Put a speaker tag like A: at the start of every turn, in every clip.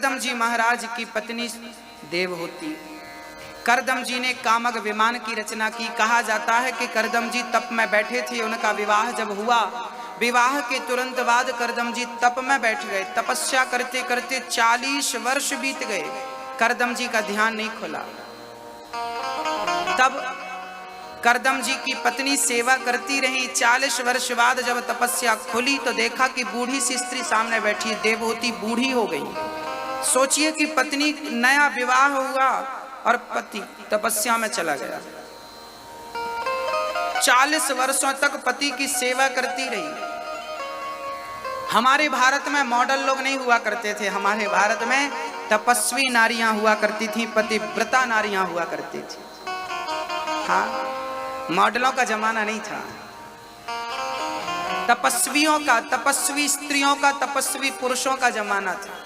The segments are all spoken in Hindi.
A: करदम जी महाराज की पत्नी देवहूति। करदम जी ने कामग विमान की रचना की। कहा जाता है कि करदम जी तप में बैठे थे, उनका विवाह जब हुआ, विवाह के तुरंत बाद करदम जी तप में बैठ गए। तपस्या करते करते 40 वर्ष बीत गए, करदम जी का ध्यान नहीं खुला। तब करदम जी की पत्नी सेवा करती रही। 40 वर्ष बाद जब तपस्या खुली तो देखा कि बूढ़ी सी स्त्री सामने बैठी, देवहूति बूढ़ी हो गई। सोचिए कि पत्नी, नया विवाह हुआ और पति तपस्या में चला गया। 40 वर्षों तक पति की सेवा करती रही। हमारे भारत में मॉडल लोग नहीं हुआ करते थे, हमारे भारत में तपस्वी नारियां हुआ करती थी, पतिव्रता नारियां हुआ करती थी। हाँ, मॉडलों का जमाना नहीं था। तपस्वियों का, तपस्वी स्त्रियों का, तपस्वी पुरुषों का जमाना था।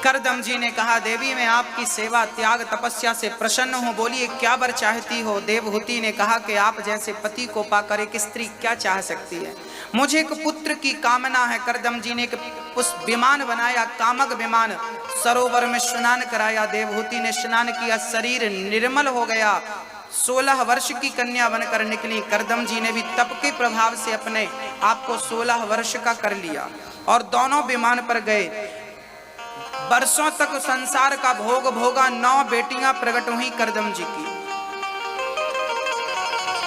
A: करदम जी ने कहा, देवी मैं आपकी सेवा त्याग तपस्या से प्रसन्न हूं, बोलिए क्या वर चाहती हो। देवहूति ने कहा कि आप जैसे पति को पाकर एक स्त्री क्या चाह सकती है, मुझे एक पुत्र की कामना है। करदम जी ने उस विमान बनाया, कामग विमान, सरोवर में स्नान कराया। देवहूति ने स्नान किया, शरीर निर्मल हो गया, 16 वर्ष की कन्या बनकर निकली। करदम जी ने भी तप के प्रभाव से अपने आप को 16 वर्ष का कर लिया और दोनों विमान पर गए। वर्षों तक संसार का भोग भोगा। 9 बेटियां प्रकट हुई करदम जी की,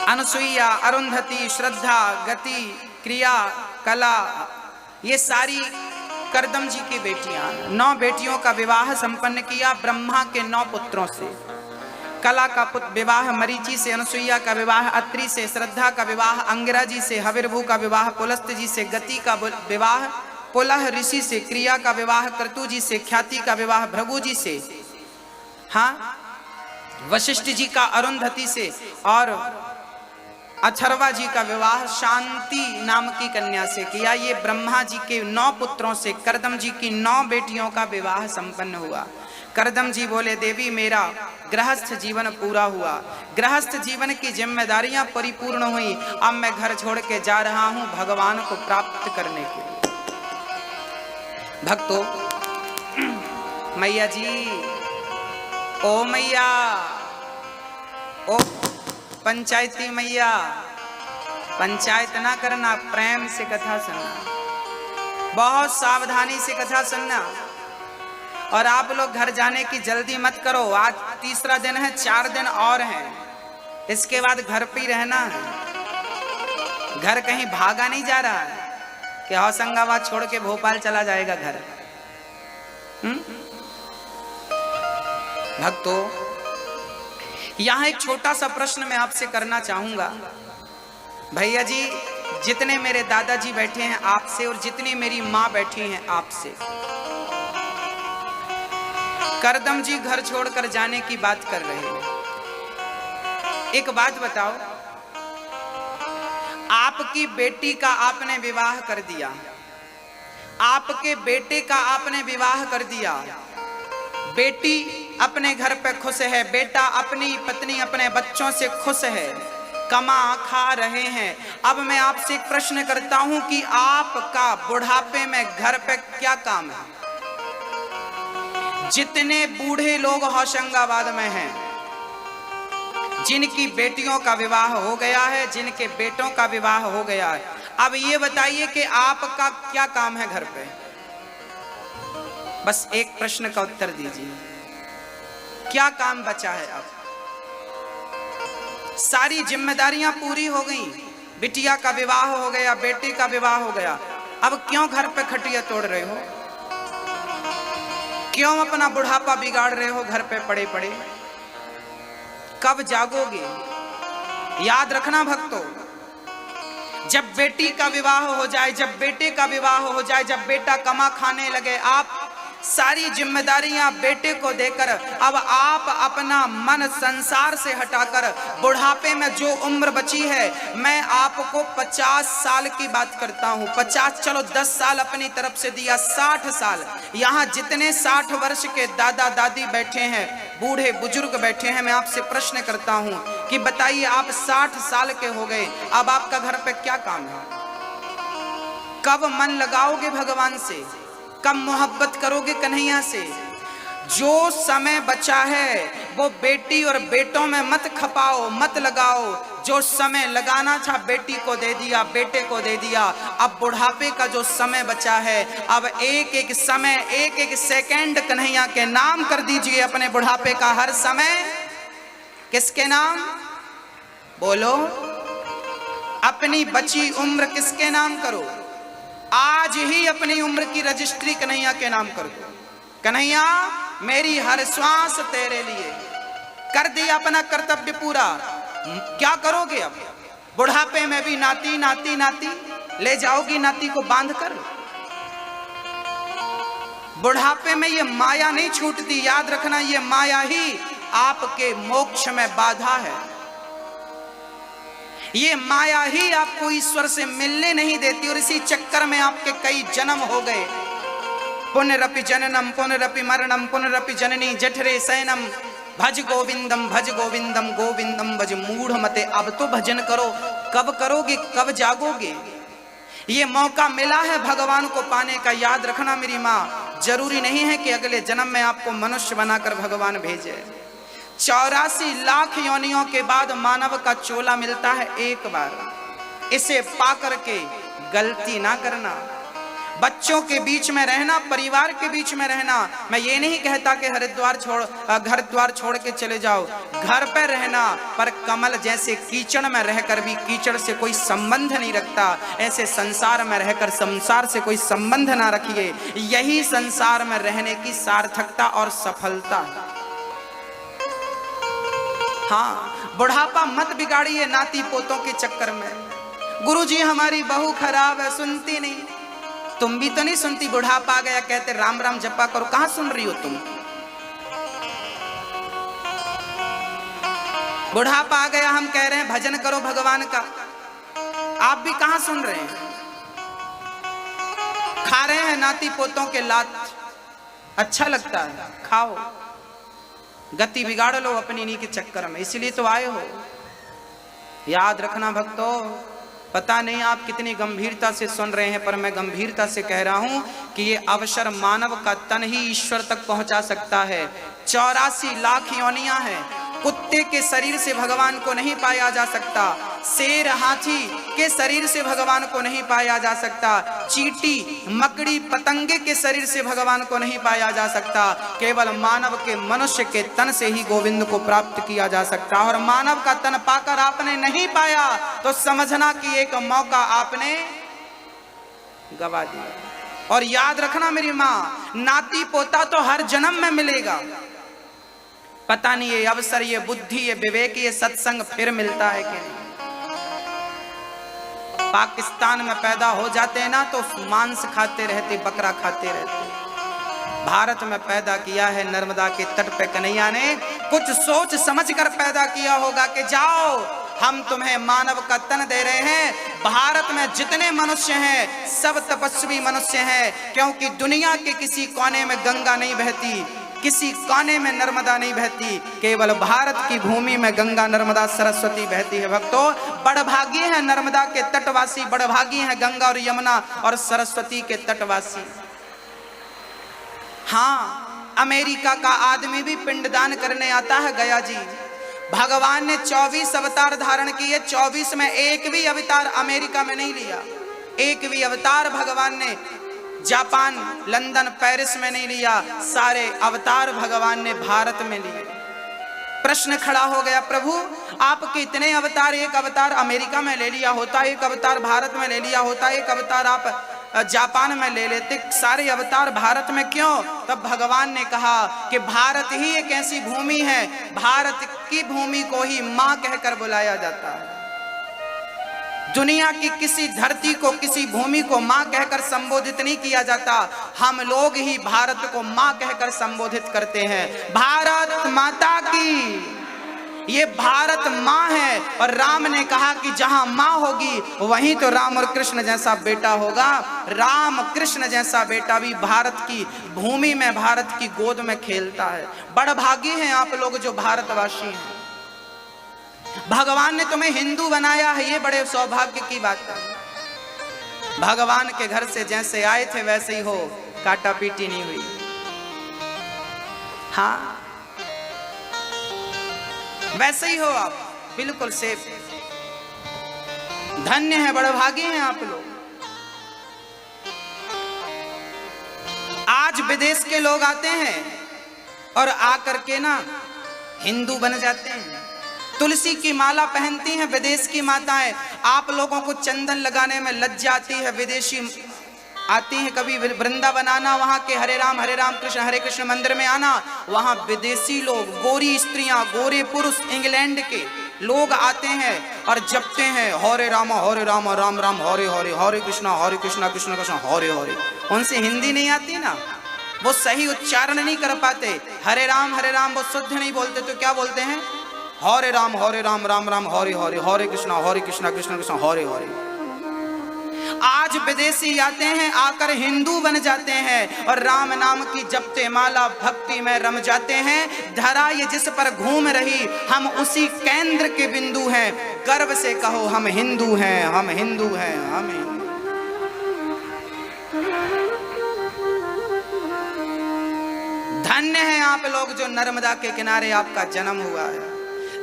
A: अनसुईया, अरुंधति, श्रद्धा, गति, क्रिया, कला, ये सारी करदम जी की बेटियां। 9 बेटियों का विवाह संपन्न किया ब्रह्मा के 9 पुत्रों से। कला का विवाह मरीचि से, अनसुईया का विवाह अत्रि से, श्रद्धा का विवाह अंगिरा जी से, हविर्भू का विवाह पुलस्त जी से, गति का विवाह पुलह ऋषि से, क्रिया का विवाह क्रतु जी से, ख्याति का विवाह भृगु जी से, हाँ, वशिष्ठ जी का अरुंधति से, और अथर्वा जी का विवाह शांति नाम की कन्या से किया। ये ब्रह्मा जी के 9 पुत्रों से करदम जी की 9 बेटियों का विवाह संपन्न हुआ। करदम जी बोले, देवी मेरा गृहस्थ जीवन पूरा हुआ, गृहस्थ जीवन की जिम्मेदारियां परिपूर्ण हुई, अब मैं घर छोड़ के जा रहा हूं भगवान को प्राप्त करने के लिए। भक्तों, मैया जी, ओ मैया, ओ पंचायती मैया, पंचायत ना करना, प्रेम से कथा सुनना, बहुत सावधानी से कथा सुनना। और आप लोग घर जाने की जल्दी मत करो, आज तीसरा दिन है, 4 दिन और हैं, इसके बाद घर पे ही रहना है। घर कहीं भागा नहीं जा रहा है कि होशंगाबाद छोड़ के भोपाल चला जाएगा घर। भक्तों, यहां एक छोटा सा प्रश्न मैं आपसे करना चाहूंगा। भैया जी, जितने मेरे दादाजी बैठे हैं आपसे और जितनी मेरी मां बैठी हैं आपसे, करदम जी घर छोड़कर जाने की बात कर रहे हैं। एक बात बताओ, आपकी बेटी का आपने विवाह कर दिया, आपके बेटे का आपने विवाह कर दिया, बेटी अपने घर पे खुश है, बेटा अपनी पत्नी अपने बच्चों से खुश है, कमा खा रहे हैं। अब मैं आपसे एक प्रश्न करता हूं कि आपका बुढ़ापे में घर पे क्या काम है? जितने बूढ़े लोग होशंगाबाद में हैं, जिनकी बेटियों का विवाह हो गया है, जिनके बेटों का विवाह हो गया है, अब ये बताइए कि आपका क्या काम है घर पे? बस एक प्रश्न का उत्तर दीजिए, क्या काम बचा है? अब सारी जिम्मेदारियां पूरी हो गई, बिटिया का विवाह हो गया, बेटे का विवाह हो गया, अब क्यों घर पे खटिया तोड़ रहे हो? क्यों अपना बुढ़ापा बिगाड़ रहे हो घर पे पड़े पड़े? कब जागोगे? याद रखना भक्तों, जब बेटी का विवाह हो जाए, जब बेटे का विवाह हो जाए, जब बेटा कमा खाने लगे, आप सारी जिम्मेदारियां बेटे को देकर अब आप अपना मन संसार से हटाकर बुढ़ापे में जो उम्र बची है, मैं आपको 50 साल की बात करता हूं। 50 चलो 10 साल अपनी तरफ से दिया, 60 साल। यहां जितने 60 वर्ष के दादा दादी बैठे हैं, बूढ़े बुजुर्ग बैठे हैं, मैं आपसे प्रश्न करता हूं कि बताइए, आप 60 साल के हो गए, अब आपका घर पे क्या काम है? कब मन लगाओगे भगवान से? कब मोहब्बत करोगे कन्हैया से? जो समय बचा है वो बेटी और बेटों में मत खपाओ, मत लगाओ। जो समय लगाना था बेटी को दे दिया, बेटे को दे दिया। अब बुढ़ापे का जो समय बचा है, अब एक एक समय, एक एक सेकंड कन्हैया के नाम कर दीजिए अपने बुढ़ापे का। हर समय किसके नाम? बोलो। अपनी बची उम्र किसके नाम करो? आज ही अपनी उम्र की रजिस्ट्री कन्हैया के नाम कर दो। कन्हैया मेरी हर श्वास तेरे लिए। कर दिया अपना कर्तव्य पूरा। क्या करोगे अब? बुढ़ापे में भी नाती नाती नाती ले जाओगी नाती को बांध कर? बुढ़ापे में ये माया नहीं छूटती, याद रखना। ये माया ही आपके मोक्ष में बाधा है। ये माया ही आपको ईश्वर से मिलने नहीं देती, और इसी चक्कर में आपके कई जन्म हो गए। पुनरपि जननम पुनरपि मरणम पुनरपि जननी जठरे शयनम भज गोविंदम गोविंदम भज मूढ़ मते। अब तो भजन करो। कब करोगे? कब जागोगे? ये मौका मिला है भगवान को पाने का। याद रखना मेरी माँ, जरूरी नहीं है कि अगले जन्म में आपको मनुष्य बनाकर भगवान भेजे। 84 लाख योनियों के बाद मानव का चोला मिलता है एक बार। इसे पाकर के गलती ना करना। बच्चों के बीच में रहना, परिवार के बीच में रहना। मैं ये नहीं कहता कि घर द्वार छोड़ के चले जाओ। घर पे रहना, पर कमल जैसे कीचड़ में रहकर भी कीचड़ से कोई संबंध नहीं रखता, ऐसे संसार में रहकर संसार से कोई संबंध ना रखिए। यही संसार में रहने की सार्थकता और सफलता है। हाँ, बुढ़ापा मत बिगाड़िए नाती पोतों के चक्कर में। गुरुजी हमारी बहू खराब है, सुनती नहीं। तुम भी तो नहीं सुनती? बुढ़ापा आ गया कहते राम राम जपा करो। कहां सुन रही हो तुम? बुढ़ापा आ गया हम कह रहे हैं भजन करो भगवान का, आप भी कहां सुन रहे हैं? खा रहे हैं नाती पोतों के लात। अच्छा लगता है, खाओ। गति बिगाड़ लो अपनी इन्हीं के चक्कर में, इसलिए तो आए हो। याद रखना भक्तों, पता नहीं आप कितनी गंभीरता से सुन रहे हैं, पर मैं गंभीरता से कह रहा हूं कि ये अवसर मानव का तन ही ईश्वर तक पहुंचा सकता है। 84 लाख योनियां हैं। कुत्ते के शरीर से भगवान को नहीं पाया जा सकता। शेर हाथी के शरीर से भगवान को नहीं पाया जा सकता। चींटी मकड़ी पतंगे के शरीर से भगवान को नहीं पाया जा सकता। केवल मानव के मनुष्य के तन से ही गोविंद को प्राप्त किया जा सकता। और मानव का तन पाकर आपने नहीं पाया तो समझना कि एक मौका आपने गवा दिया। और याद रखना मेरी माँ, नाती पोता तो हर जन्म में मिलेगा। पता नहीं ये अवसर, ये बुद्धि, ये विवेक, ये सत्संग फिर मिलता है कि नहीं। पाकिस्तान में पैदा हो जाते हैं ना तो मांस खाते रहते, बकरा खाते रहते। भारत में पैदा किया है नर्मदा के तट पे कन्हैया ने। कुछ सोच समझ कर पैदा किया होगा कि जाओ हम तुम्हें मानव का तन दे रहे हैं। भारत में जितने मनुष्य हैं सब तपस्वी मनुष्य हैं, क्योंकि दुनिया के किसी कोने में गंगा नहीं बहती, किसी कोने में नर्मदा नहीं बहती, केवल भारत की भूमि में गंगा नर्मदा सरस्वती बहती है। भक्तों, बड़भागी है नर्मदा के तटवासी, बड़भागी है गंगा और यमुना और सरस्वती के तटवासी। हाँ, अमेरिका का आदमी भी पिंडदान करने आता है गया जी। भगवान ने 24 अवतार धारण किए, 24 में एक भी अवतार अमेरिका में नहीं लिया। एक भी अवतार भगवान ने जापान, लंदन, पेरिस में नहीं लिया। सारे अवतार भगवान ने भारत में लिए। प्रश्न खड़ा हो गया, प्रभु आपके इतने अवतार, एक अवतार अमेरिका में ले लिया होता, एक अवतार भारत में ले लिया होता, एक अवतार आप जापान में ले लेते, सारे अवतार भारत में क्यों? तब भगवान ने कहा कि भारत ही एक ऐसी भूमि है, भारत की भूमि को ही मां कहकर बुलाया जाता है। दुनिया की किसी धरती को, किसी भूमि को मां कहकर संबोधित नहीं किया जाता। हम लोग ही भारत को मां कहकर संबोधित करते हैं। भारत माता की, ये भारत मां है। और राम ने कहा कि जहां मां होगी वहीं तो राम और कृष्ण जैसा बेटा होगा। राम कृष्ण जैसा बेटा भी भारत की भूमि में, भारत की गोद में खेलता है। बड़भागी हैं आप लोग जो भारतवासी हैं। भगवान ने तुम्हें हिंदू बनाया है, ये बड़े सौभाग्य की बात है। भगवान के घर से जैसे आए थे वैसे ही हो, काटा पीटी नहीं हुई। हाँ वैसे ही हो आप, बिल्कुल सेफ। धन्य है, बड़े भागी हैं आप लोग। आज विदेश के लोग आते हैं और आकर के ना हिंदू बन जाते हैं, तुलसी की माला पहनती हैं विदेश की माताएं। आप लोगों को चंदन लगाने में लज्जा आती है, विदेशी आती हैं कभी वृंदावन आना, वहां के हरे राम कृष्ण हरे कृष्ण मंदिर में आना, वहां विदेशी लोग, गोरी स्त्रियां, गोरे पुरुष, इंग्लैंड के लोग आते हैं और जपते हैं हरे राम राम राम हरे हरे, हरे कृष्णा कृष्ण कृष्ण हरे हरे। उनसे हिंदी नहीं आती ना, वो सही उच्चारण नहीं कर पाते, हरे राम वो शुद्ध नहीं बोलते, तो क्या बोलते हैं? हरे राम राम राम हरे हरे, हरे कृष्णा कृष्ण कृष्ण हरे हरे। आज विदेशी आते हैं, आकर हिंदू बन जाते हैं और राम नाम की जपते माला भक्ति में रम जाते हैं। धरा ये जिस पर घूम रही, हम उसी केंद्र के बिंदु हैं। गर्व से कहो हम हिंदू हैं, हम हिंदू हैं, हम हिंदू। धन्य हैं आप लोग जो नर्मदा के किनारे आपका जन्म हुआ है।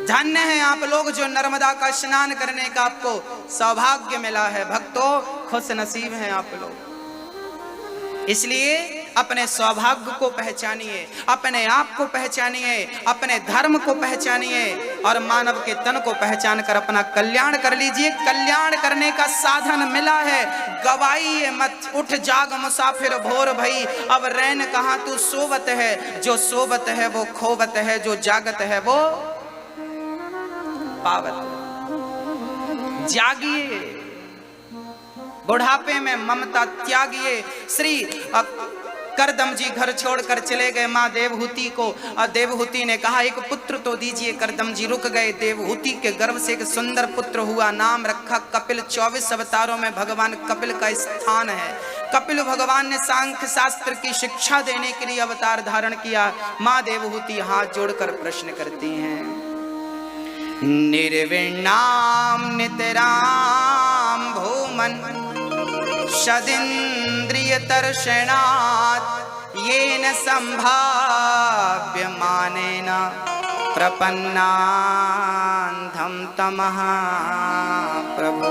A: धन्य हैं आप लोग जो नर्मदा का स्नान करने का आपको सौभाग्य मिला है। भक्तों खुश नसीब हैं आप लोग। इसलिए अपने सौभाग्य को पहचानिए, अपने आप को पहचानिए, अपने धर्म को पहचानिए और मानव के तन को पहचान कर अपना कल्याण कर लीजिए। कल्याण करने का साधन मिला है, गवाइए मत। उठ जाग मुसाफिर भोर भई, अब रैन कहाँ तू सोवत है। जो सोवत है वो खोवत है, जो जागत है वो पावत। जागिए, बुढ़ापे में ममता त्यागिए। श्री करदम जी घर छोड़कर चले गए माँ देवहूति को, और देवहूति ने कहा एक पुत्र तो दीजिए। करदम जी रुक गए। देवहूति के गर्भ से एक सुंदर पुत्र हुआ, नाम रखा कपिल। 24 अवतारों में भगवान कपिल का स्थान है। कपिल भगवान ने सांख्य शास्त्र की शिक्षा देने के लिए अवतार धारण किया। माँ देवहूति हाथ जोड़कर प्रश्न करती हैं, निर्विण्णाम नितराम भूमन सदिन्द्रिय दर्शनात् येन संभाव्य मानेन प्रपन्नान्धम तमः प्रभु।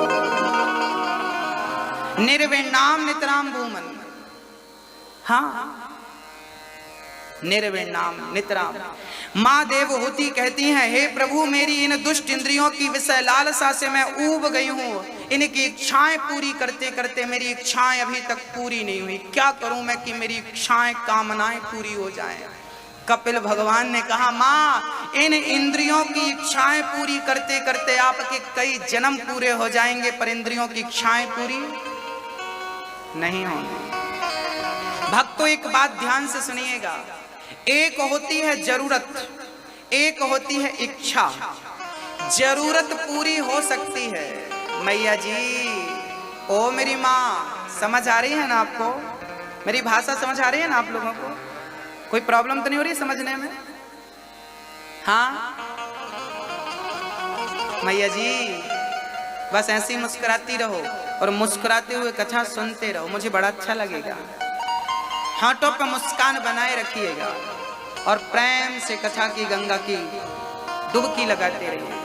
A: निर्विण्णाम नितराम भूमन, हाँ निर्विण्णाम नितराम। माँ देवहूति कहती हैं, हे प्रभु मेरी इन दुष्ट इंद्रियों की विषय लालसा से मैं ऊब गई हूँ। इनकी इच्छाएं पूरी करते करते मेरी इच्छाएं अभी तक पूरी नहीं हुई। क्या करूं मैं कि मेरी इच्छाएं कामनाएं पूरी हो जाएं। कपिल भगवान ने कहा, माँ इन इंद्रियों की इच्छाएं पूरी करते करते आपके कई जन्म पूरे हो जाएंगे, पर इंद्रियों की इच्छाएं पूरी नहीं होंगी। भक्तों एक बात ध्यान से सुनिएगा, एक होती है जरूरत, एक होती है इच्छा। जरूरत पूरी हो सकती है। मैया जी, ओ मेरी माँ, समझ आ रही है ना आपको? मेरी भाषा समझ आ रही है ना आप लोगों को? कोई प्रॉब्लम तो नहीं हो रही समझने में? हाँ मैया जी, बस ऐसे ही मुस्कुराती रहो और मुस्कुराते हुए कथा सुनते रहो, मुझे बड़ा अच्छा लगेगा। हाथों पर मुस्कान बनाए रखिएगा और प्रेम से कथा की गंगा की डुबकी लगाते रहिएगा।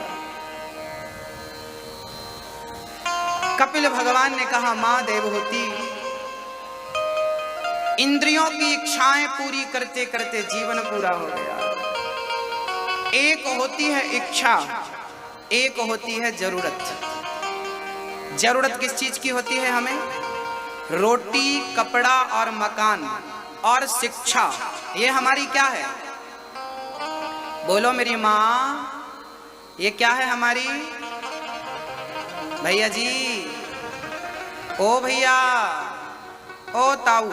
A: कपिल भगवान ने कहा, मां देवहूति इंद्रियों की इच्छाएं पूरी करते करते जीवन पूरा हो गया। एक होती है इच्छा, एक होती है जरूरत। जरूरत किस चीज की होती है हमें? रोटी, कपड़ा और मकान और शिक्षा, ये हमारी क्या है? बोलो मेरी माँ, ये क्या है हमारी? भैया जी, ओ भैया, ओ ताऊ,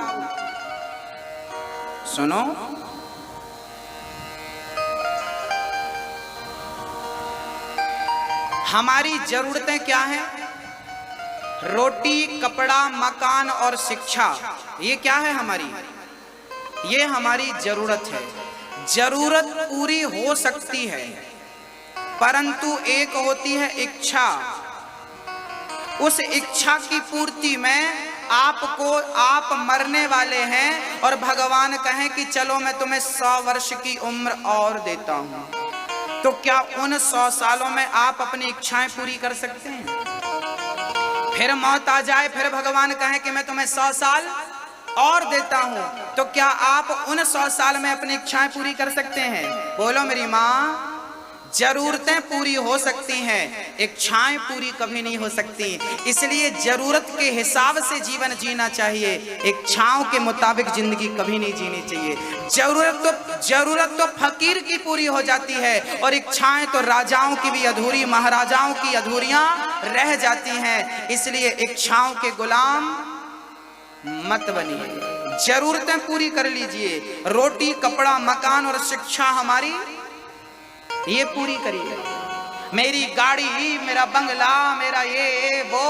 A: सुनो, हमारी जरूरतें क्या हैं? रोटी, कपड़ा, मकान और शिक्षा, ये क्या है हमारी? ये हमारी जरूरत है। जरूरत पूरी हो सकती है, परंतु एक होती है इच्छा। उस इच्छा की पूर्ति में आप मरने वाले हैं और भगवान कहें कि चलो मैं तुम्हें 100 वर्ष की उम्र और देता हूं, तो क्या उन 100 सालों में आप अपनी इच्छाएं पूरी कर सकते हैं? फिर मौत आ जाए, फिर भगवान कहें कि मैं तुम्हें 100 साल और देता हूं, तो क्या आप उन 100 साल में अपनी इच्छाएं पूरी कर सकते हैं? बोलो मेरी माँ, जरूरतें पूरी हो सकती हैं, इच्छाएं पूरी कभी नहीं हो सकती। इसलिए जरूरत के हिसाब से जीवन जीना चाहिए, इच्छाओं के मुताबिक जिंदगी कभी नहीं जीनी चाहिए। जरूरत तो फकीर की पूरी हो जाती है और इच्छाएं तो राजाओं की भी अधूरी, महाराजाओं की अधूरियां रह जाती हैं। इसलिए इच्छाओं के गुलाम मत बनिए, जरूरतें पूरी कर लीजिए। रोटी, कपड़ा, मकान और शिक्षा हमारी ये पूरी करिए। मेरी गाड़ी, मेरा बंगला, मेरा ये वो,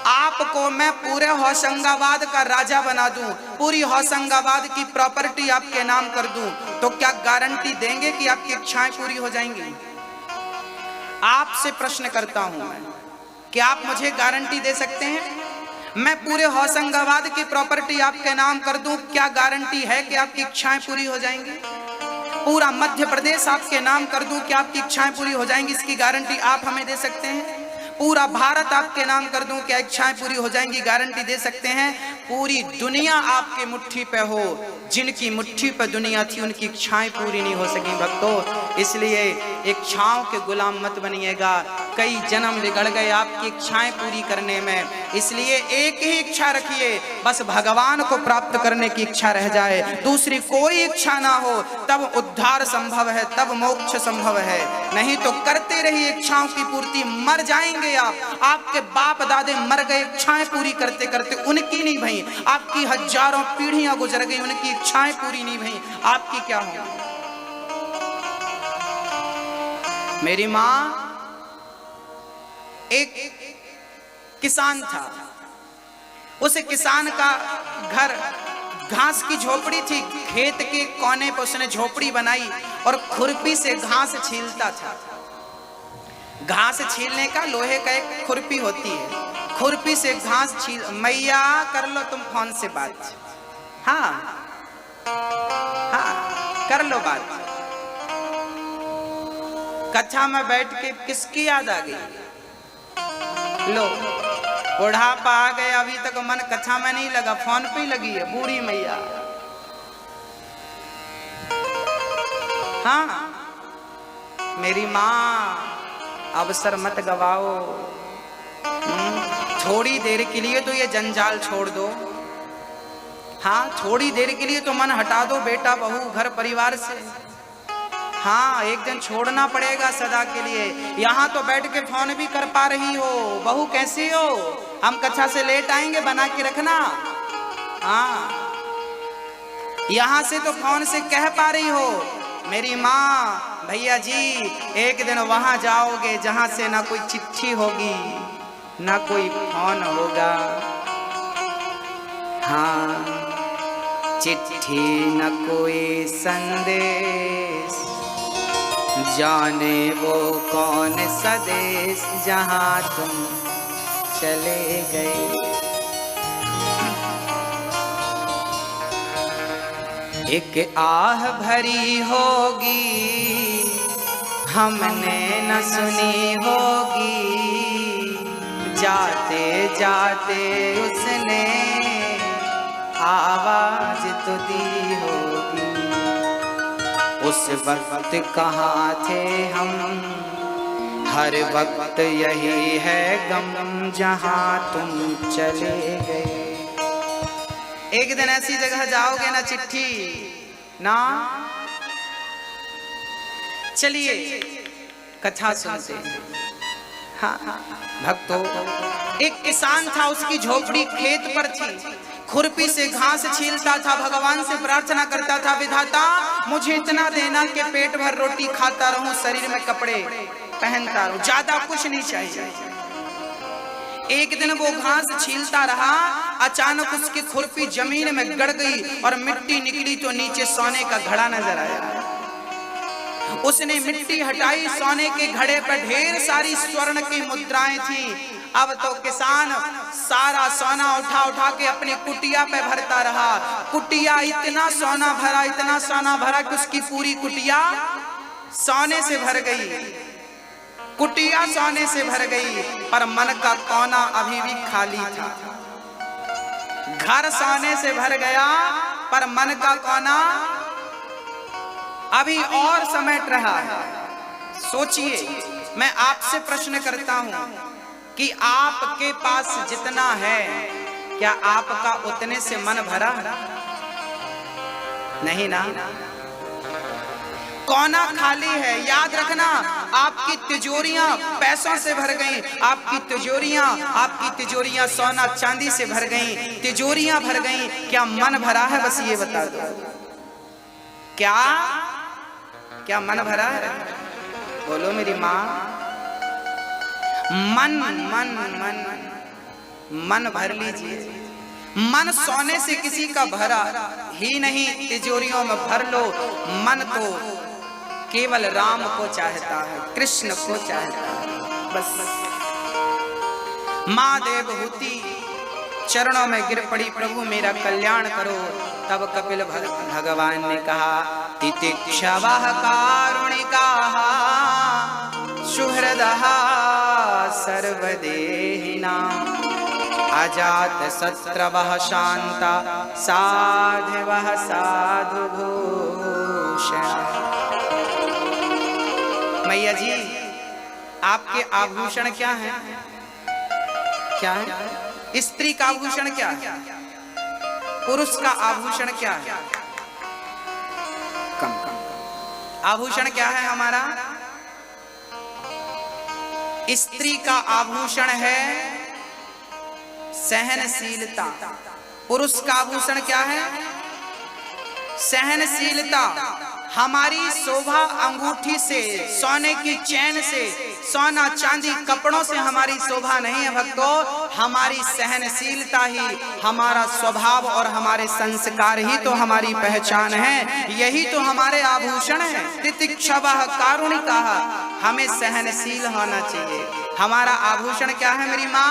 A: आपको मैं पूरे होशंगाबाद का राजा बना दूं, पूरी होशंगाबाद की प्रॉपर्टी आपके नाम कर दूं, तो क्या गारंटी देंगे कि आपकी इच्छाएं पूरी हो जाएंगी? आपसे प्रश्न करता हूं मैं, क्या आप मुझे गारंटी दे सकते हैं? मैं पूरे होशंगाबाद की प्रॉपर्टी आपके नाम कर दूं, क्या गारंटी है कि आपकी इच्छाएं पूरी हो जाएंगी? पूरा मध्य प्रदेश आपके नाम कर दूं, क्या आपकी इच्छाएं पूरी हो जाएंगी? इसकी गारंटी आप हमें दे सकते हैं? पूरा भारत आपके नाम कर दूं, क्या इच्छाएं पूरी हो जाएंगी? गारंटी दे सकते हैं? पूरी दुनिया आपके मुट्ठी पे हो, जिनकी मुट्ठी पे दुनिया थी उनकी इच्छाएं पूरी नहीं हो सकी भक्तों। इसलिए इच्छाओं के गुलाम मत बनिएगा। कई जन्म बिगड़ गए आपकी इच्छाएं पूरी करने में, इसलिए एक ही इच्छा रखिए, बस भगवान को प्राप्त करने की इच्छा रह जाए, दूसरी कोई इच्छा ना हो, तब उद्धार संभव है, तब मोक्ष संभव है। नहीं तो करते रहिए इच्छाओं की पूर्ति, मर जाएंगे आप। आपके बाप दादे मर गए इच्छाएं पूरी करते करते, उनकी नहीं भई, आपकी हजारों पीढ़ियां गुजर गई, उनकी इच्छाएं पूरी नहीं भई, आपकी क्या होगी? मेरी मां, एक किसान था, उस किसान का घर घास की झोपड़ी थी, खेत के कोने पर उसने झोपड़ी बनाई और खुरपी से घास छीलता था। घास छीलने का लोहे का एक खुरपी होती है, खुरपी से घास छील। मैया कर लो तुम फोन से बात, हाँ हाँ कर लो बात। कथा में बैठ के किसकी याद आ गई? लो, बुढ़ापा आ गया, अभी तक मन कथा में नहीं लगा, फोन पे ही लगी है बूढ़ी मैया। हाँ मेरी माँ, अवसर मत गवाओ, थोड़ी देर के लिए तो ये जंजाल छोड़ दो। हाँ थोड़ी देर के लिए तो मन हटा दो बेटा बहू घर परिवार से। हाँ एक दिन छोड़ना पड़ेगा सदा के लिए। यहाँ तो बैठ के फोन भी कर पा रही हो, बहू कैसी हो, हम कक्षा से लेट आएंगे बना के रखना। हाँ यहाँ से तो फोन से कह पा रही हो मेरी माँ, भैया जी एक दिन वहां जाओगे जहां से ना कोई चिट्ठी होगी ना कोई फोन होगा। हाँ चिट्ठी न कोई संदेश, जाने वो कौन सा देश जहां तुम चले गए। एक आह भरी होगी हमने न सुनी होगी, जाते जाते उसने आवाज तो दी होगी। उस वक्त कहाँ थे हम, हर वक्त यही है गम जहाँ तुम चले गए। एक दिन ऐसी जगह जाओगे ना चिट्ठी ना। चलिए कथा सुनते हैं। हाँ भक्तों, एक किसान था, उसकी झोपड़ी खेत पर थी, खुरपी से घास छीलता था, भगवान से प्रार्थना करता था, विधाता मुझे इतना देना कि पेट भर रोटी खाता रहूं, शरीर में कपड़े पहनता रहूं, ज्यादा कुछ नहीं चाहिए। एक दिन वो घास छीलता रहा, अचानक उसकी खुरपी जमीन में गड़ गई और मिट्टी निकली तो नीचे सोने का घड़ा नजर आया। उसने मिट्टी हटाई, सोने के घड़े पर ढेर सारी स्वर्ण की मुद्राएं थी। अब तो किसान सारा सोना उठा उठा के अपनी कुटिया पे भरता रहा। कुटिया इतना सोना भरा, इतना सोना भरा कि उसकी पूरी कुटिया सोने से भर गई। कुटिया सोने से भर गई, पर मन का कोना अभी भी खाली था। घर सोने से भर गया, पर मन का कोना अभी और समेट रहा है। सोचिए, मैं आपसे प्रश्न करता हूं कि आपके पास जितना है, क्या आपका उतने से मन भरा? नहीं ना, कोना खाली है। याद रखना, आपकी तिजोरियां पैसों से भर गईं, आपकी तिजोरियां सोना चांदी से भर गईं, तिजोरियां भर गईं, क्या मन भरा है? बस ये बता दो, क्या मन भरा है? बोलो मेरी माँ। मन भर लीजिए। मन सोने से किसी का भरा ही नहीं, तिजोरियों में भर लो। मन तो केवल राम को चाहता है, कृष्ण को चाहता है। बस माँ देवहूति चरणों में गिर पड़ी, प्रभु मेरा कल्याण करो। तब कपिल भगवान ने कहा, तितिक्षवः कारुणिकाः सुहृदः सर्वदेहिनां अजात शत्रवः शांता साधवः साधुभूषण। मैया जी, आपके आभूषण क्या हैं? क्या है? स्त्री का आभूषण क्या है? पुरुष का आभूषण क्या है? कम आभूषण क्या है हमारा? स्त्री का आभूषण है सहनशीलता। पुरुष का आभूषण क्या है? सहनशीलता। हमारी शोभा अंगूठी से, सोने की चैन से, सोना चांदी कपड़ों से हमारी शोभा नहीं है भक्तों। हमारी सहनशीलता ही हमारा स्वभाव और हमारे संस्कार ही तो हमारी पहचान है। यही तो हमारे आभूषण है। तितिक्षवः कारुणिकाः, हमें सहनशील होना चाहिए। हमारा आभूषण क्या है मेरी माँ?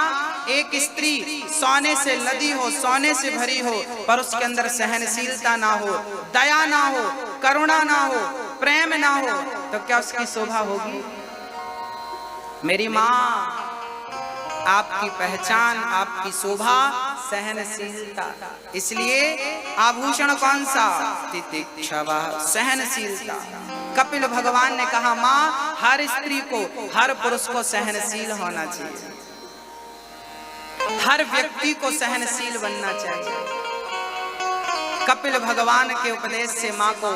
A: एक स्त्री सोने से लदी हो, सोने से भरी हो, पर उसके अंदर सहनशीलता ना हो, दया ना हो, करुणा ना हो, प्रेम ना हो, तो क्या उसकी शोभा होगी? मेरी माँ, आपकी पहचान, आपकी शोभा सहनशीलता। इसलिए आभूषण कौन सा? तितिक्षवः, सहनशीलता। कपिल भगवान ने कहा, माँ, हर स्त्री को, हर पुरुष को सहनशील होना चाहिए। हर व्यक्ति को सहनशील बनना चाहिए। कपिल भगवान के उपदेश से माँ को,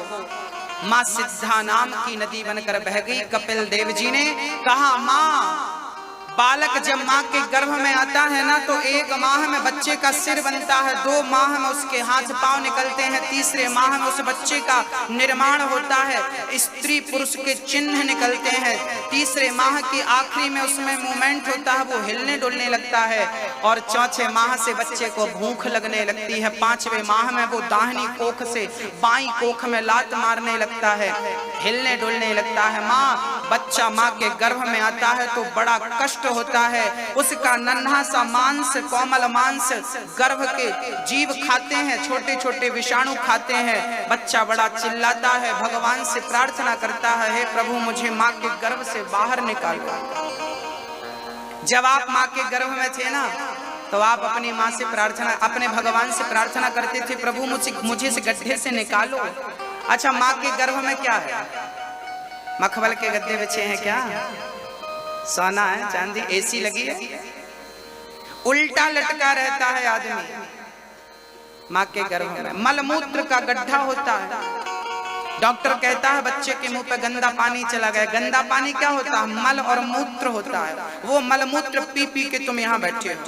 A: माँ सिद्धा नाम की नदी बनकर बह गई। कपिल देव जी ने कहा, माँ, बालक जब माँ के गर्भ में आता है ना, तो 1 माह में बच्चे का सिर बनता है, 2 माह में उसके हाथ पांव निकलते हैं, तीसरे माह में उस बच्चे का निर्माण होता है, स्त्री पुरुष के चिन्ह निकलते हैं, तीसरे माह की आखिरी में उसमें मूवमेंट होता है, वो हिलने डुलने लगता है, और चौथे माह से बच्चे को भूख लगने लगती है, 5वें माह में वो दाहिनी कोख से बाईं कोख में लात मारने लगता है, हिलने डुलने लगता है। माँ, बच्चा माँ के गर्भ में आता है तो बड़ा कष्ट होता है। उसका नन्हा सा मांस, कोमल मांस गर्भ के जीव खाते हैं, छोटे छोटे विषाणु खाते हैं। बच्चा बड़ा चिल्लाता है, भगवान से प्रार्थना करता है, हे प्रभु मुझे माँ के गर्भ से बाहर निकालो। जब आप माँ के गर्भ में थे ना, तो आप अपनी माँ से प्रार्थना, अपने भगवान से प्रार्थना करते थे, प्रभु मुझे इस गड्ढे से निकालो। अच्छा, माँ के गर्भ में क्या है? मखमल के गद्दे बिछे हैं क्या? सोना है, चांदी, एसी लगी है, उल्टा लटका रहता है आदमी माँ के गर्भ में। मलमूत्र का गड्ढा होता है। डॉक्टर कहता है बच्चे के मुंह पे गंदा पानी चला गया। गंदा पानी क्या होता है? मल और मूत्र होता है। वो मलमूत्र पी पी के तुम यहाँ बैठे हो।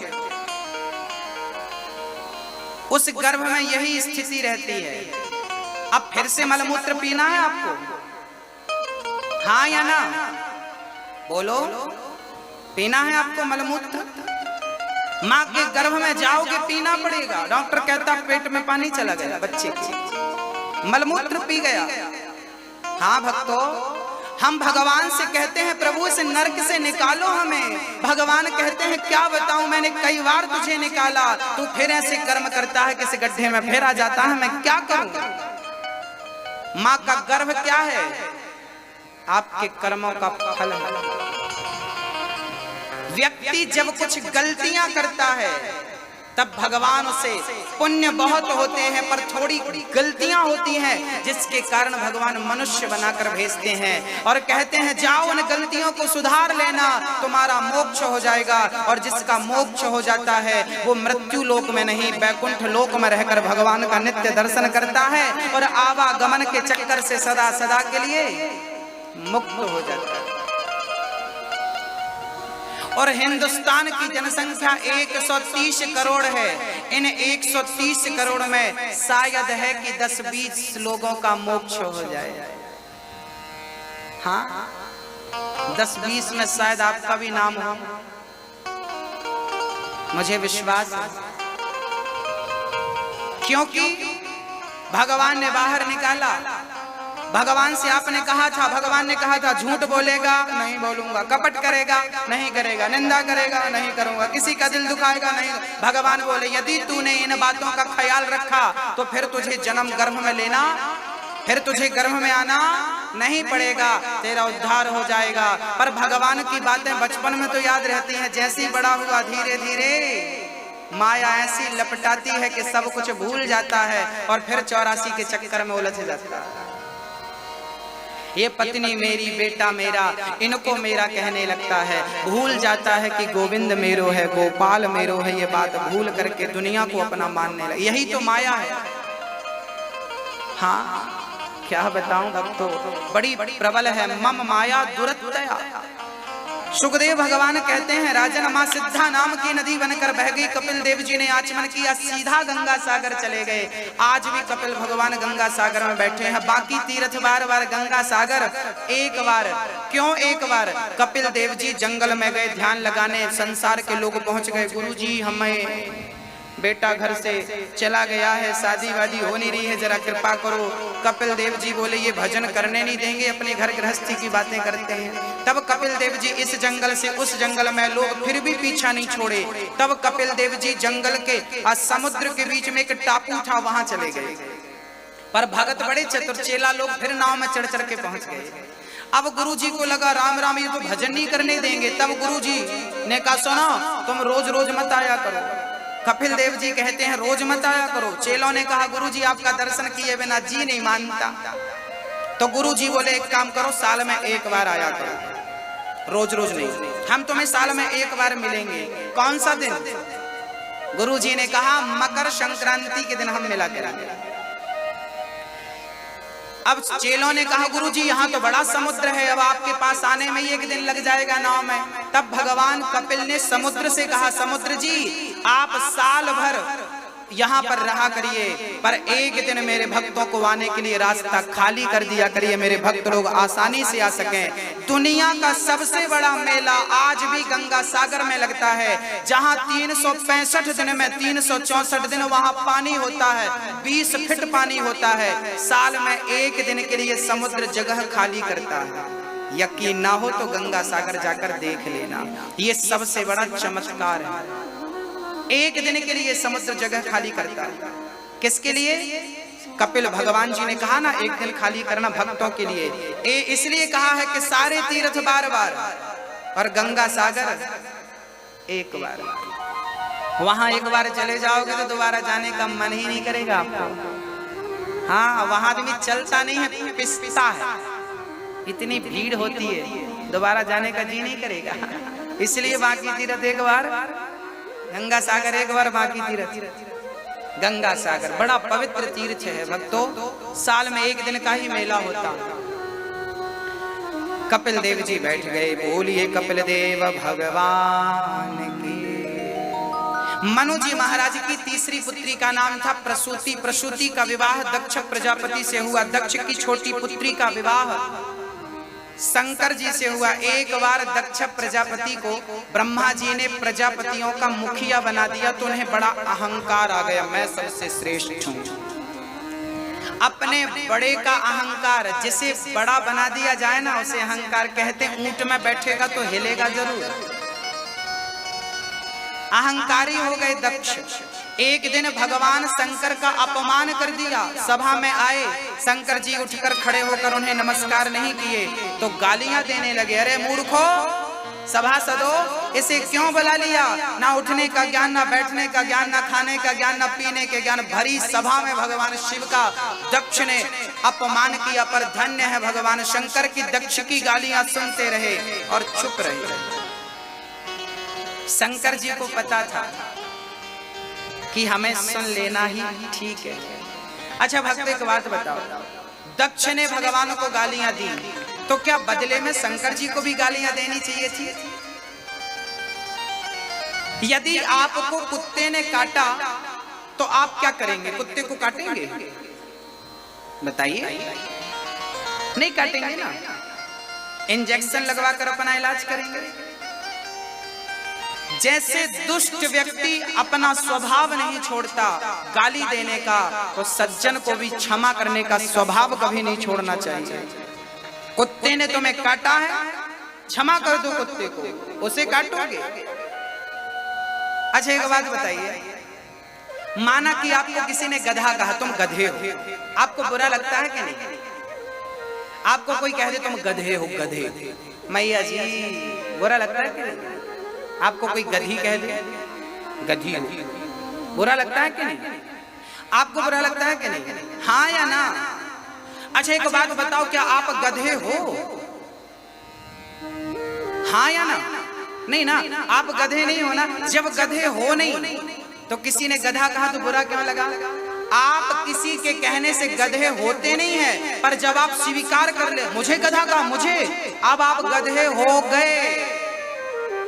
A: उस गर्भ में यही स्थिति रहती है। अब फिर से मलमूत्र पीना है आपको? हाँ या ना? बोलो, पीना है आपको मलमूत्र? माँ के गर्भ में जाओगे, पीना पड़ेगा। डॉक्टर कहता पेट में पानी चला गया बच्चे के, मलमूत्र पी गया। हाँ भक्तों, हम भगवान से कहते हैं प्रभु इस नरक से निकालो हमें। भगवान कहते हैं क्या बताऊं, मैंने कई बार तुझे निकाला, तू फिर ऐसे कर्म करता है किसी गड्ढे में फिर आ जाता है, मैं क्या करूं। मां का गर्भ क्या है? आपके कर्मों का फल है। व्यक्ति जब कुछ गलतियां करता है तब भगवान उसे, पुण्य बहुत होते हैं पर थोड़ी गलतियां होती हैं जिसके कारण भगवान मनुष्य बनाकर भेजते हैं और कहते हैं जाओ उन गलतियों को सुधार लेना, तुम्हारा मोक्ष हो जाएगा। और जिसका मोक्ष हो जाता है वो मृत्यु लोक में नहीं बैकुंठ लोक में रहकर भगवान का नित्य दर्शन करता है और आवागमन के चक्कर से सदा सदा के लिए मुक्त हो जाता है। और हिंदुस्तान की जनसंख्या 130 करोड़ है। इन 130 करोड़ में शायद है कि 10-20 लोगों का मोक्ष हो जाए। हाँ, 10-20 में शायद आपका भी नाम हो, मुझे विश्वास है। क्योंकि भगवान ने बाहर निकाला। भगवान से आपने कहा था, भगवान ने कहा था झूठ बोलेगा नहीं बोलूंगा, कपट करेगा नहीं करेगा, निंदा करेगा नहीं करूंगा, किसी का दिल दुखाएगा नहीं। भगवान बोले यदि तूने इन बातों का ख्याल रखा तो फिर तुझे जन्म गर्भ में लेना, फिर तुझे गर्भ में आना नहीं पड़ेगा, तेरा उद्धार हो जाएगा। पर भगवान की बातें बचपन में तो याद रहती हैं, जैसे ही बड़ा हुआ धीरे धीरे माया ऐसी लपटाती है कि सब कुछ भूल जाता है और फिर 84 के चक्कर में उलझ जाता है। ये पत्नी मेरी, बेटा मेरा, इनको मेरा कहने लगता है, भूल जाता है कि गोविंद मेरो है, गोपाल मेरो है। ये बात भूल करके दुनिया को अपना मानने लगा। यही तो माया है। हाँ, क्या बताऊं भक्तों, बड़ी प्रबल है। मम माया दुरतया। सुखदेव भगवान कहते हैं राजन मां सिद्धा नाम की नदी बनकर बह गई। कपिल देव जी ने आचमन किया, सीधा गंगा सागर चले गए। आज भी कपिल भगवान गंगा सागर में बैठे हैं। बाकी तीर्थ बार बार, गंगा सागर एक बार। क्यों एक बार? कपिल देव जी जंगल में गए ध्यान लगाने, संसार के लोग पहुंच गए, गुरु जी हमें बेटा घर से चला गया है, शादी वादी हो नहीं रही है, जरा कृपा करो। कपिल देव जी बोले ये भजन करने नहीं देंगे, अपने घर गृहस्थी की बातें करते हैं। तब कपिल देव जी इस जंगल से उस जंगल में, लोग फिर भी पीछा नहीं छोड़े। तब कपिल देव जी जंगल के समुद्र के बीच में एक टापू था, वहां चले गए। पर भगत बड़े चतुर, चेला लोग फिर नाव में चढ़ चढ़ के पहुंच गए। अब गुरु जी को लगा राम राम ये तो भजन नहीं करने देंगे। तब गुरु जी ने कहा सुनो, तुम रोज रोज मत आया करो। कपिल देव जी कहते हैं रोज मत आया करो। चेलों ने कहा गुरु जी आपका दर्शन किए बिना जी नहीं मानता। तो गुरु जी बोले एक काम करो, साल में एक बार आया करो, रोज रोज नहीं। हम तुम्हें साल में एक बार मिलेंगे। कौन सा दिन? गुरु जी ने कहा मकर संक्रांति के दिन हम मिला करेंगे। अब चेलों ने कहा गुरु जी यहाँ तो बड़ा समुद्र है, अब आपके पास आने में एक दिन लग जाएगा नाव में। तब भगवान कपिल ने समुद्र से कहा समुद्र जी आप साल भर यहाँ पर रहा करिए, पर एक दिन मेरे भक्तों को आने के लिए रास्ता खाली कर दिया करिए, मेरे भक्त लोग आसानी से आ सकें। दुनिया का सबसे बड़ा मेला आज भी गंगा सागर में लगता है, जहाँ 365 दिन में 364 दिन वहाँ पानी होता है, 20 फीट पानी होता है। साल में एक दिन के लिए समुद्र जगह खाली करता है। यकीन ना हो तो गंगा सागर जाकर देख लेना, ये सबसे बड़ा चमत्कार है। एक दिन के लिए समुद्र जगह खाली करता है। किसके लिए? कपिल भगवान जी ने कहा ना एक दिन खाली करना भक्तों के लिए। इसलिए कहा है कि सारे तीर्थ बार बार और गंगा सागर एक बार। वहां एक बार चले जाओगे तो दोबारा जाने का मन ही नहीं करेगा आपको। हाँ, वहां आदमी चलता नहीं है, पिसता है, इतनी भीड़ होती है, दोबारा जाने का जी नहीं करेगा। इसलिए बाकी तीर्थ एक बार, गंगा सागर एक बार, बाकी तीर्थ। गंगा सागर बड़ा पवित्र तीर्थ है भक्तों, साल में एक दिन का ही मेला होता। कपिल देव जी बैठ गए, बोलिए कपिल देव भगवान की। मनु जी महाराज की तीसरी पुत्री का नाम था प्रसूति। प्रसूति का विवाह दक्ष प्रजापति से हुआ। दक्ष की छोटी पुत्री का विवाह शंकर जी से हुआ। एक बार दक्ष प्रजापति को ब्रह्मा जी ने प्रजापतियों का मुखिया बना दिया तो उन्हें बड़ा अहंकार आ गया, मैं सबसे श्रेष्ठ हूं। अपने बड़े का अहंकार, जिसे बड़ा बना दिया जाए ना उसे अहंकार कहते हैं। ऊंट में बैठेगा तो हिलेगा जरूर। अहंकारी हो गए दक्ष। एक दिन भगवान शंकर का अपमान कर दिया। सभा में आए, शंकर जी उठकर खड़े होकर उन्हें नमस्कार नहीं किए तो गालियां देने लगे। अरे मूर्खो, सभासदों, इसे क्यों बुला लिया? ना उठने का ज्ञान, ना बैठने का ज्ञान, ना खाने का ज्ञान, ना पीने के ज्ञान। भरी सभा में भगवान शिव का दक्ष ने अपमान किया। पर धन्य है भगवान शंकर की दक्ष की गालियां सुनते रहे और चुप रहे। शंकर जी को पता था कि हमें सुन लेना ही ठीक है। अच्छा भक्त, एक बात बताओ, दक्ष ने भगवान को गालियां दी तो क्या बदले में शंकर जी को भी गालियां देनी चाहिए थी? यदि आपको कुत्ते ने काटा तो आप क्या करेंगे? कुत्ते को काटेंगे? बताइए, नहीं काटेंगे ना। इंजेक्शन लगवा कर अपना इलाज करेंगे। जैसे दुष्ट व्यक्ति अपना स्वभाव नहीं छोड़ता गाली देने का, तो सज्जन को भी क्षमा करने का स्वभाव कभी नहीं छोड़ना चाहिए। कुत्ते ने तुम्हें काटा है, क्षमा कर दो कुत्ते को, उसे काटोगे? अच्छा एक बात बताइए, माना कि आपको किसी ने गधा कहा, तुम गधे हो, आपको बुरा लगता है कि नहीं? आपको कोई कह दे तुम गधे हो, गधे, मैया जी, बुरा लगता है कि नहीं? आपको कोई गधी कह दे, गधी हो, बुरा लगता है कि नहीं? आपको बुरा लगता है कि नहीं? हाँ या ना? अच्छा एक बात बताओ, क्या आप गधे हो? हाँ या ना? नहीं ना, आप गधे नहीं हो ना। जब गधे हो नहीं तो किसी ने गधा कहा तो बुरा क्यों लगा? आप किसी के कहने से गधे होते नहीं है, पर जब आप स्वीकार कर ले, मुझे गधा कहा, मुझे, अब आप गधे हो गए।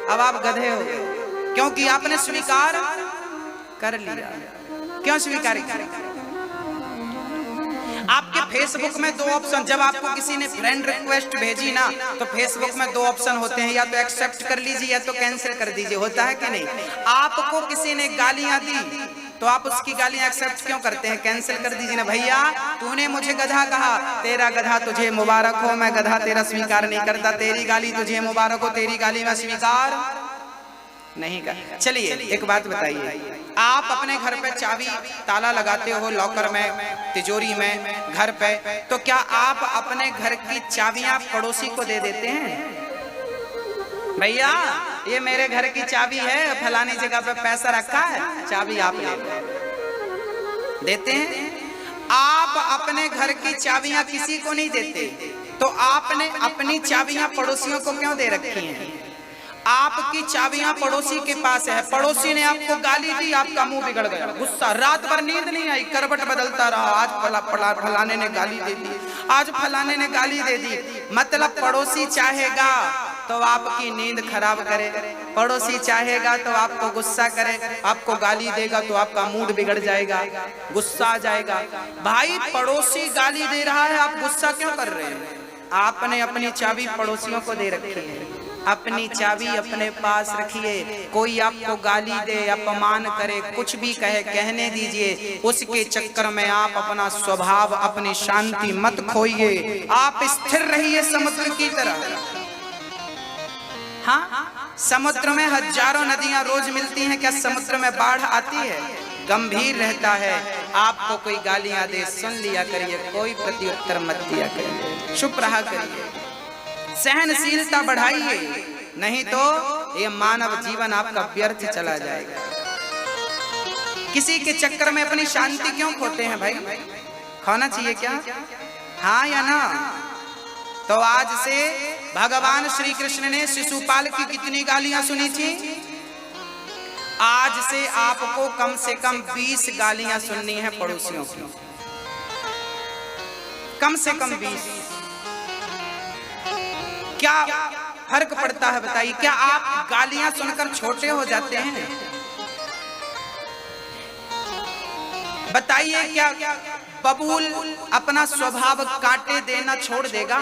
A: अब आप गधे हो क्योंकि आपने स्वीकार कर लिया। क्यों स्वीकार किया? आपके फेसबुक में दो ऑप्शन, जब आपको किसी ने फ्रेंड रिक्वेस्ट भेजी ना तो फेसबुक में दो ऑप्शन होते हैं, या तो एक्सेप्ट कर लीजिए या तो कैंसिल कर दीजिए। होता है कि नहीं? आपको किसी ने गालियां दी तो आप उसकी गालियां एक्सेप्ट क्यों करते हैं? कैंसिल कर दीजिए ना। भैया तूने मुझे गधा कहा, तेरा गधा तुझे मुबारक हो, मैं गधा तेरा स्वीकार नहीं करता। तेरी गाली तुझे मुबारक हो, तेरी गाली मैं स्वीकार नहीं कर। चलिए एक बात बताइए, आप अपने घर पे चाबी ताला लगाते हो, लॉकर में, तिजोरी में, घर पे, तो क्या आप अपने घर की चाबियां पड़ोसी को दे देते हैं? भैया ये मेरे घर की चाबी है, फलानी जगह पे पैसा रखा है, चाबी आप ले देते हैं? आप अपने घर की चाबियां किसी को नहीं देते, तो आपने अपनी चाबियां पड़ोसियों को क्यों दे रखी हैं? आपकी चाबियां पड़ोसी के पास है, पड़ोसी ने आपको गाली दी, आपका मुंह बिगड़ गया, गुस्सा, रात भर नींद नहीं आई, करवट बदलता रहा, आज फलाने ने गाली दे दी, आज फलाने ने गाली दे दी। मतलब पड़ोसी चाहेगा तो आपकी नींद खराब करे, पड़ोसी चाहेगा तो आपको गुस्सा करे, आपको गाली देगा तो आपका मूड बिगड़ जाएगा, गुस्सा आ जाएगा। भाई पड़ोसी गाली दे रहा है, आप गुस्सा क्यों कर रहे हैं? आपने अपनी चाबी पड़ोसियों को दे रखी है, अपनी चाबी अपने पास रखिए। कोई आपको गाली दे, अपमान करे, कुछ भी कहे, कहने दीजिए। उसके चक्कर में आप अपना स्वभाव, अपनी शांति मत खोइए। आप स्थिर रहिए समुद्र की तरह। हाँ, समुद्र में हजारों नदियां रोज मिलती हैं, क्या समुद्र में बाढ़ आती है? गंभीर रहता है। आपको कोई गालियां दे, सुन लिया करिए, कोई प्रत्युत्तर मत दिया करिए, चुप रहा करिए, सहनशीलता बढ़ाइए, नहीं तो ये मानव जीवन आपका व्यर्थ चला जाएगा। किसी के चक्कर में अपनी शांति क्यों खोते हैं भाई? खोना चाहिए क्या? हाँ या ना? तो आज से भगवान श्री कृष्ण ने शिशुपाल की कितनी गालियां सुनी थी? आज से आपको कम से कम 20 गालियां सुननी है पड़ोसियों की, कम से कम 20। क्या फर्क पड़ता है बताइए? क्या आप गालियां सुनकर छोटे हो जाते हैं? बताइए, क्या बबूल अपना स्वभाव काटे देना छोड़ देगा?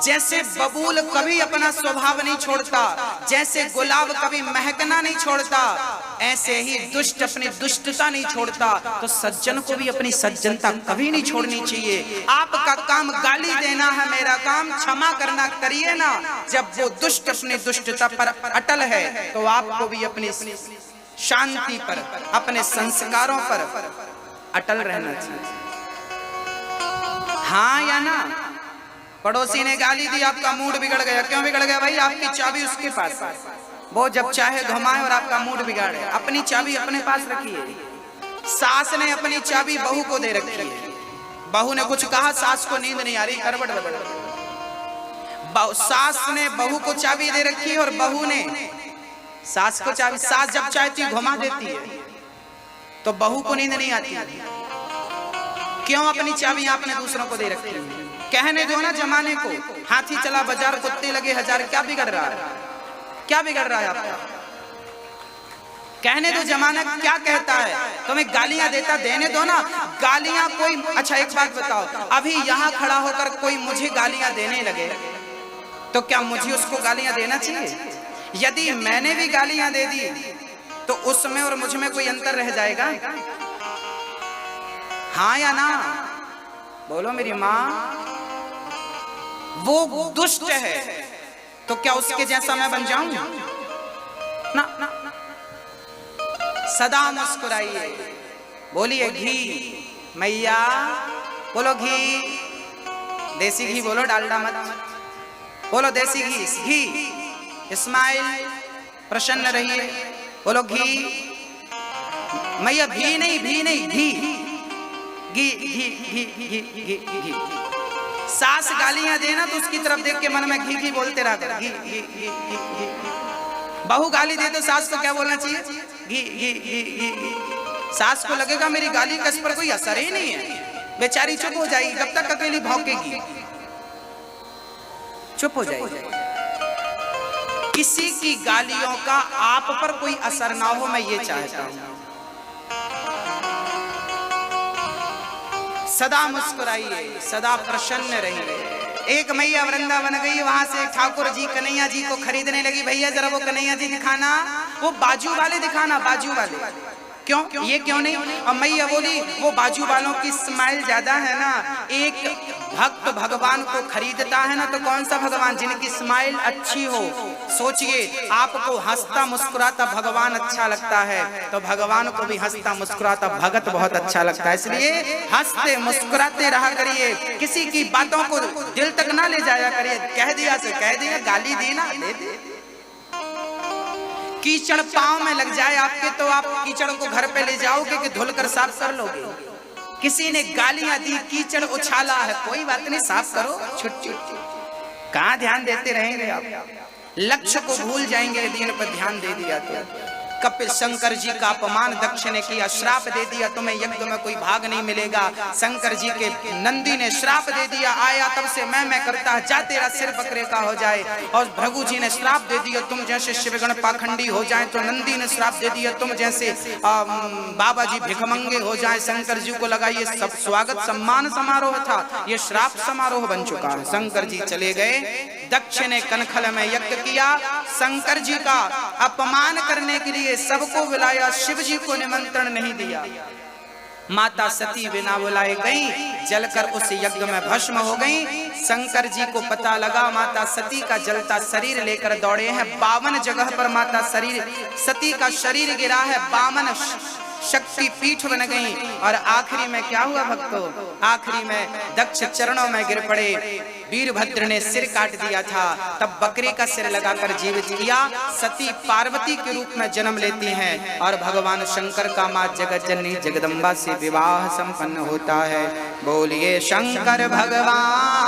A: जैसे बबूल कभी अपना स्वभाव नहीं छोड़ता, जैसे गुलाब कभी महकना नहीं छोड़ता, ऐसे ही दुष्ट अपनी दुष्टता नहीं छोड़ता, तो सज्जन को भी अपनी सज्जनता कभी नहीं छोड़नी चाहिए। आपका काम गाली देना है, मेरा काम क्षमा करना, करिए ना। जब वो दुष्ट अपनी दुष्टता पर अटल है तो आपको भी अपनी शांति पर, अपने संस्कारों पर अटल रहना चाहिए। हाँ या ना? पड़ोसी ने गाली दी, आपका मूड बिगड़ गया। क्यों बिगड़ गया भाई? आपकी चाबी उसके पास है, वो जब चाहे घुमाए और आपका मूड बिगाड़े। अपनी चाबी अपने पास रखिए। सास ने अपनी चाबी बहू को दे रखी है, बहू ने कुछ कहा, सास को नींद नहीं आ रही, करवट बदल। सास ने बहू को चाबी दे रखी है और बहू ने सास को चाबी। सास जब चाहती घुमा देती है तो बहू को नींद नहीं आती। क्यों? अपनी चाबी आपने दूसरों को दे रखी है। कहने दो ना जमाने को, हाथी चला बाजार कुत्ते लगे हजार। क्या बिगड़ रहा है? क्या बिगड़ रहा है आपका? कहने दो, जमाना क्या कहता है, तुम्हें गालियां देता, देने दो ना गालियां। कोई अच्छा एक बात बताओ, अभी यहाँ खड़ा होकर कोई मुझे गालियां देने लगे तो क्या मुझे उसको गालियां देना चाहिए? यदि मैंने भी गालियां दे दी तो उसमें और मुझ में कोई अंतर रह जाएगा? हाँ या ना? बोलो मेरी माँ। वो दुष्ट है तो क्या उसके जैसा मैं बन जाऊं? ना, ना, ना। सदा मुस्कुराइए, बोलिए घी मैया, बोलो घी, देसी घी बोलो, डालडा मत बोलो, देसी घी, घी, स्माइल, प्रसन्न रहिए, बोलो घी मैया। भी नहीं, भी नहीं, घी, घी, घी, घी, घी, घी, घी। सास गालियां देना तो उसकी तरफ देख के मन में घी घी बोलते रहा कर, घी, घी, घी, घी, घी। बहू गाली दे तो सास को क्या बोलना चाहिए? घी, घी, घी, घी, घी। सास को लगेगा मेरी गाली का इस पर कोई असर ही नहीं है, बेचारी चुप हो जाएगी, कब तक अकेली भौंकेगी, चुप हो जाएगी। किसी की गालियों का आप पर कोई असर ना हो, मैं ये चाहता हूं। सदा मुस्कुराइए, सदा प्रसन्न रहिए। एक मैया वृंदावन गई, वहां से ठाकुर जी कन्हैया जी को खरीदने लगी। भैया जरा वो कन्हैया जी दिखाना, वो बाजू वाले दिखाना, बाजू वाले। क्यों? ये क्यों नहीं? और मैया बोली वो बाजू वालों की स्माइल ज्यादा है ना। एक भक्त भगवान को खरीदता है ना तो कौन सा भगवान? जिनकी स्माइल अच्छी हो। सोचिए, आपको हंसता मुस्कुराता भगवान अच्छा लगता है तो भगवान को भी हंसता मुस्कुराता भगत बहुत अच्छा लगता है। इसलिए हंसते मुस्कुराते रहा करिए, किसी की बातों को दिल तक ना ले जाया करिए। कह दिया से कह दिया, गाली दी ना दे दे। कीचड़ पांव में लग जाए आपके तो आप कीचड़ को घर पे ले जाओगे कि धुलकर साफ कर लोगे? किसी ने गालियां दी, कीचड़ उछाला है, कोई बात नहीं, साफ करो। छुट छुट कहां ध्यान देते रहेंगे आप? लक्ष्य को भूल जाएंगे यदि इन पर ध्यान दे दिया तो। कपिल शंकर जी का अपमान दक्ष ने किया, श्राप दे दिया, तुम्हें यज्ञ में कोई भाग नहीं मिलेगा। शंकर जी के नंदी ने श्राप दे दिया, आया तब से मैं करता है, जा तेरा सिर बकरे का हो जाए। और भृगु जी ने श्राप दे दिया, तुम जैसे शिवगण पाखंडी हो जाए। तो नंदी ने श्राप दे दिया, तुम जैसे बाबा जी भिखमंगे हो जाए। शंकर जी को लगा ये सब स्वागत सम्मान समारोह था, ये श्राप समारोह बन चुका है। शंकर जी चले गए, दक्ष ने कनखल में यज्ञ किया, शंकर जी का अपमान करने के लिए सबको बुलाया, शिव जी को निमंत्रण नहीं दिया। माता सती बिना बुलाए गई, जलकर उस यज्ञ में भस्म हो गई। शंकर जी को पता लगा, माता सती का जलता शरीर लेकर दौड़े हैं। 52 जगह पर माता सती का शरीर गिरा है, 52 शक्ति पीठ बन गई। और आखिरी में क्या हुआ भक्तों? आखिरी में दक्ष चरणों में गिर पड़े। वीरभद्र ने सिर काट दिया था, तब बकरी का सिर लगाकर जीवित किया। सती पार्वती के रूप में जन्म लेती हैं और भगवान शंकर का मां जगत जननी जगदम्बा से विवाह संपन्न होता है। बोलिए शंकर भगवान